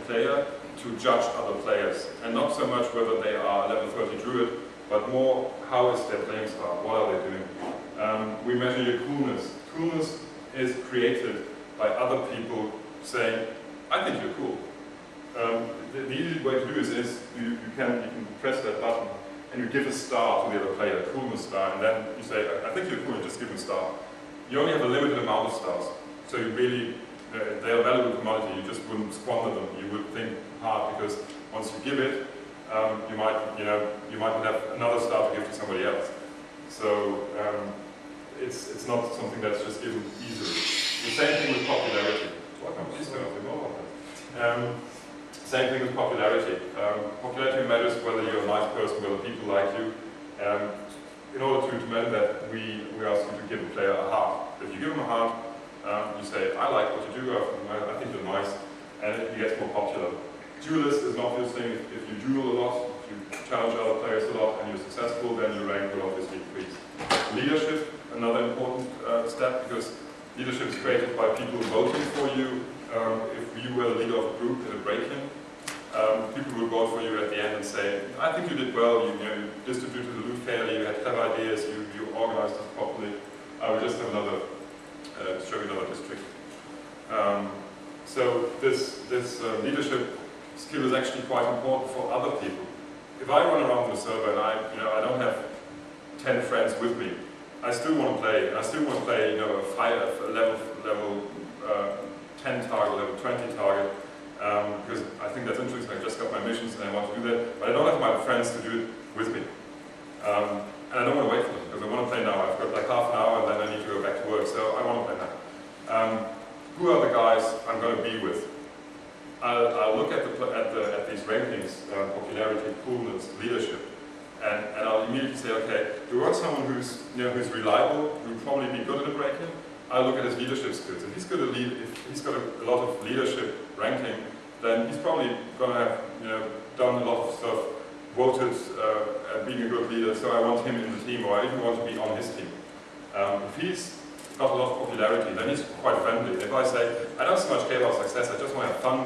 player to judge other players, and not so much whether they are a level 30 druid, but more how is their playing style, what are they doing. We measure your coolness. Coolness is created by other people saying, I think you're cool. The easy way to do this is you can press that button and you give a star to the other player, a coolness star, and then you say, I think you're cool, and just give them a star. You only have a limited amount of stars, so you really, they are a valuable commodity, you just wouldn't squander them, you would think hard, because once you give it, you might have another star to give to somebody else. So it's not something that's just given easily. The same thing with popularity. Same thing with popularity. Popularity matters whether you're a nice person, whether people like you. In order to measure that, we ask you to give a player a heart. If you give him a heart, you say, I like what you do, I think you're nice, and he gets more popular. Duelist is an obvious thing. If you duel a lot, if you challenge other players a lot, and you're successful, then your rank will obviously increase. Leadership, another important step, because leadership is created by people voting for you. If you were the leader of a group in a break-in, people will vote for you at the end and say, I think you did well, you distributed the loot fairly, you had clever ideas, you organized us properly. We just have another, show you another district. So this leadership skill is actually quite important for other people. If I run around the server and I don't have 10 friends with me, I still want to play. I still want to play, a level 10 target, level 20 target, because I think that's interesting. I just got my missions and I want to do that, but I don't have my friends to do it with me. And I don't want to wait for them, because I want to play now. I've got like half an hour and then I need to go back to work, so I want to play now. Who are the guys I'm going to be with? I'll look at these rankings, popularity, coolness, leadership, and I'll immediately say, okay, do we want someone who's reliable, who'll probably be good at a break-in? I'll look at his leadership skills. If he's good at if he's got a lot of leadership ranking, then he's probably going to have done a lot of stuff, voted at being a good leader. So I want him in the team, or I even want to be on his team. If he's got a lot of popularity, then he's quite friendly. If I say, I don't so much care about success, I just want to have fun,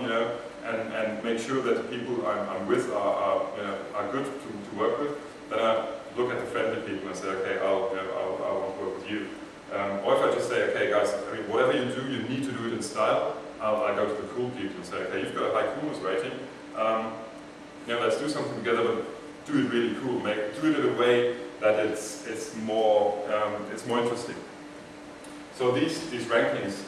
and make sure that the people I'm with are good to work with, then I look at the friendly people and say, okay, I want to work with you. Or if I just say, okay guys, whatever you do, you need to do it in style, I go to the cool people and say, okay, you've got a high coolness rating, let's do something together, but do it really cool. Do it in a way that it's more interesting. So these rankings,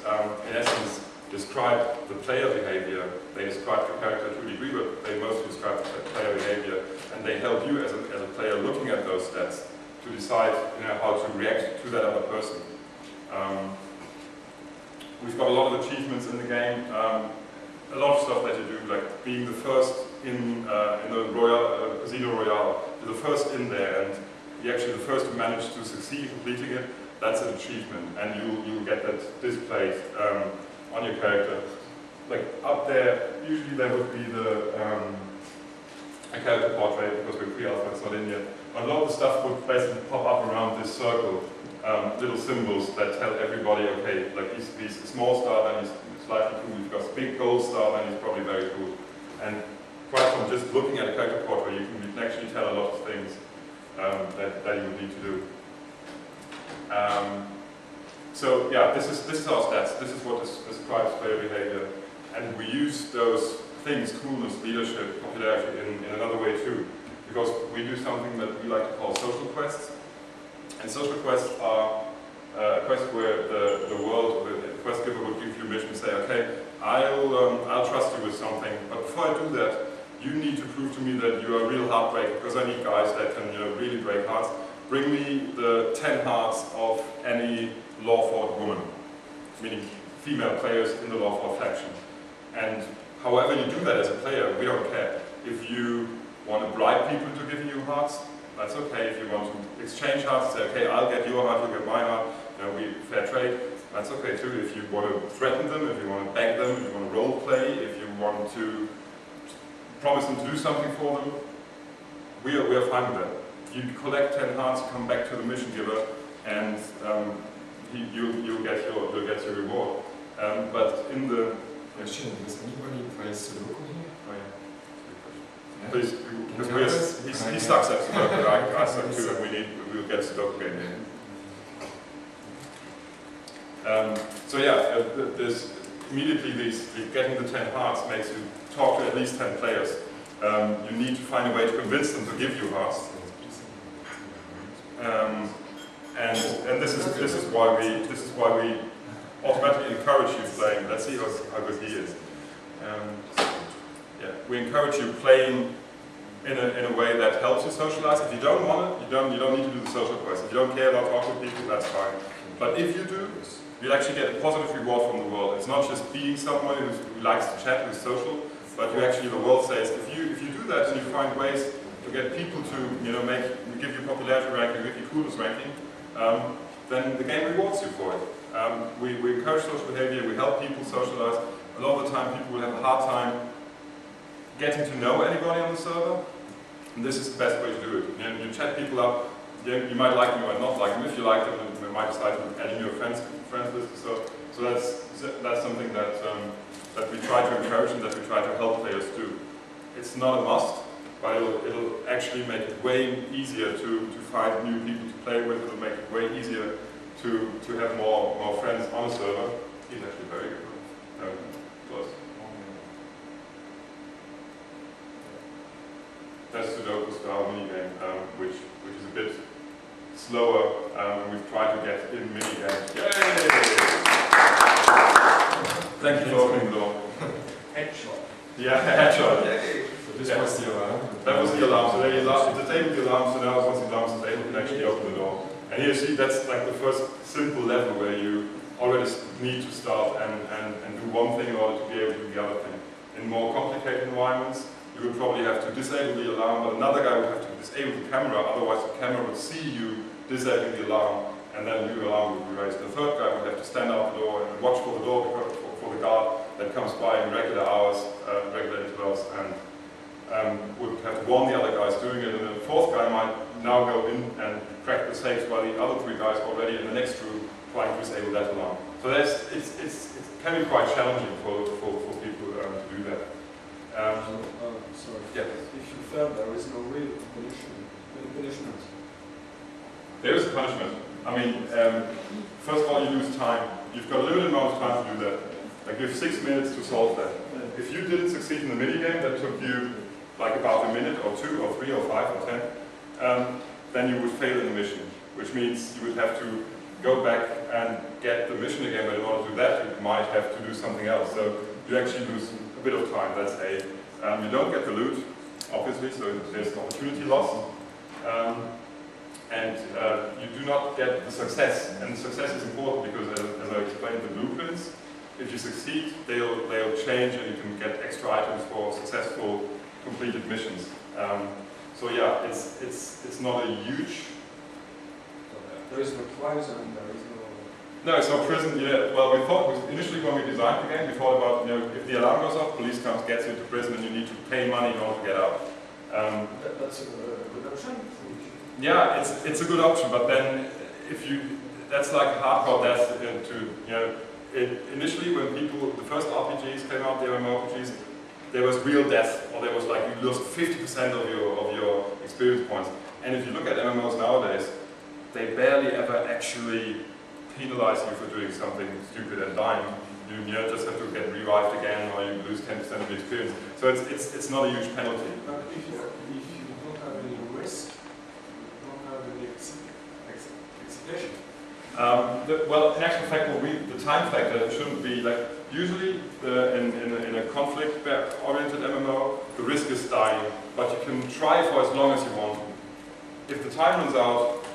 in essence, describe the player behavior. They describe the character to a degree, but they mostly describe the player behavior, and they help you as a player looking at those stats to decide how to react to that other person. We've got a lot of achievements in the game, a lot of stuff that you do, like being the first in the Casino Royale. You're the first in there, and you're actually the first to manage to succeed completing it. That's an achievement, and you'll get that displayed on your character. Like up there, usually there would be a character portrait, because we're pre-alpha, it's not in yet. But a lot of the stuff would basically pop up around this circle, little symbols that tell everybody, okay, like he's a small star, then he's slightly cool. You've got a big gold star, then he's probably very cool. And quite from just looking at a character portrait, you can actually tell a lot of things that you would need to do. So yeah, this is our stats. This is what describes player behavior, and we use those things, coolness, leadership, popularity, in another way too, because we do something that we like to call social quests. And social quests are a quest where the quest giver would give you a mission and say, okay, I'll trust you with something, but before I do that, you need to prove to me that you are a real heartbreaker, because I need guys that can really break hearts. Bring me the 10 hearts of any law-fought woman, meaning female players in the law-fought faction. And however you do that as a player, we don't care. If you want to bribe people to give you hearts, that's okay. If you want to exchange hearts, say, okay, I'll get your heart, you'll get my heart, we fair trade, that's okay too. If you want to threaten them, if you want to beg them, if you want to role play, if you want to promise them to do something for them, we are fine with that. You collect 10 hearts, come back to the mission giver, and you'll get your reward. But in the Question, does anybody play Sudoku here? Oh yeah. Yeah. Please, because he sucks at Sudoku, I suck too, and we'll get Sudoku game in. So yeah, there's immediately getting the 10 hearts makes you talk to at least 10 players. You need to find a way to convince them to give you hearts. And this is why we automatically encourage you playing. Let's see how good he is. Yeah, we encourage you playing in a way that helps you socialize. If you don't want it, you don't need to do the social quest. If you don't care about talking to people, that's fine. But if you do, you'll actually get a positive reward from the world. It's not just being someone who likes to chat, who's social, but you actually, the world says, if you do that and you find ways to get people to, give you popularity ranking, give you coolness ranking, then the game rewards you for it. We encourage social behavior, we help people socialize. A lot of the time people will have a hard time getting to know anybody on the server, and this is the best way to do it. You chat people up, you might like them, you might not like them. If you like them, you might decide to add in your friends list. So that's something that we try to encourage and that we try to help players do. It's not a must, but it'll actually make it way easier to find new people to play with. It'll make it way easier to have more friends on a server. He's actually very good. Close. That's Sudoku style minigame, which is a bit slower, and we've tried to get in minigames. Yay! Thank you for opening the door. Headshot. Yeah, headshot. Yay! So this was the alarm. That was the alarm. So they disabled the alarm, so now once the alarm is disabled, you can actually open the door. And here you see that's like the first simple level where you already need to start and do one thing in order to be able to do the other thing. In more complicated environments, you would probably have to disable the alarm, but another guy would have to disable the camera, otherwise the camera would see you disabling the alarm, and then the alarm would be raised. The third guy would have to stand out the door and watch for the door, for the guard that comes by in regular hours, regular intervals, and would have to warn the other guys doing it, and the fourth guy might now go in and crack the safes while the other three guys already in the next room trying to disable that alarm. So it can be quite challenging for people to do that. Sorry. Yeah. If you fail, there is no real punishment. There is a punishment. I mean, first of all, you lose time. You've got a limited amount of time to do that. Like you have 6 minutes to solve that. If you didn't succeed in the minigame, that took you like about a minute or 2 or 3 or 5 or 10, then you would fail in the mission, which means you would have to go back and get the mission again, but in order to do that, you might have to do something else. So you actually lose a bit of time, that's A. You don't get the loot, obviously, so there's opportunity loss. And you do not get the success, and success is important because, as I explained, the blueprints, if you succeed, they'll change and you can get extra items for successful completed missions. So yeah, it's not a huge. There is no prison, there is no. No, it's no prison. Yeah. Well, we thought initially when we designed the game, we thought about if the alarm goes off, police comes, gets you to prison, and you need to pay money in order to get out. That's a good option. Yeah, it's a good option, but then that's like hardcore death initially when the first RPGs came out, the MMORPGs, there was real death, or there was like you lost 50% of your experience points. And if you look at MMOs nowadays, they barely ever actually penalize you for doing something stupid and dying. You just have to get revived again, or you lose 10% of the experience. So it's not a huge penalty. But if you don't have any risk, you don't have any excitation. Well, in actual fact, the time factor shouldn't be like usually in a conflict-oriented MMO, the risk is dying, but you can try for as long as you want. If the time runs out,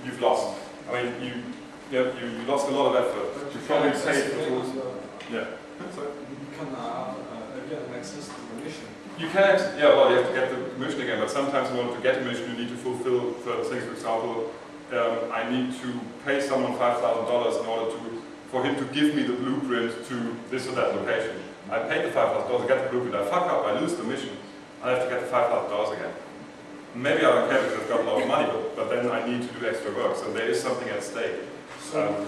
you've lost. I mean, you lost a lot of effort. But you probably paid for tools. Yeah. You can again access to the mission. You can, yeah. Well, you have to get the mission again, but sometimes in order to get a mission, you need to fulfill certain things. For example, I need to pay someone $5,000 in order for him to give me the blueprint to this or that location. I paid the $5,000 to get the blueprint. I fuck up, I lose the mission. I have to get the $5,000 again. Maybe I don't care because I've got a lot of money, but then I need to do extra work. So there is something at stake. So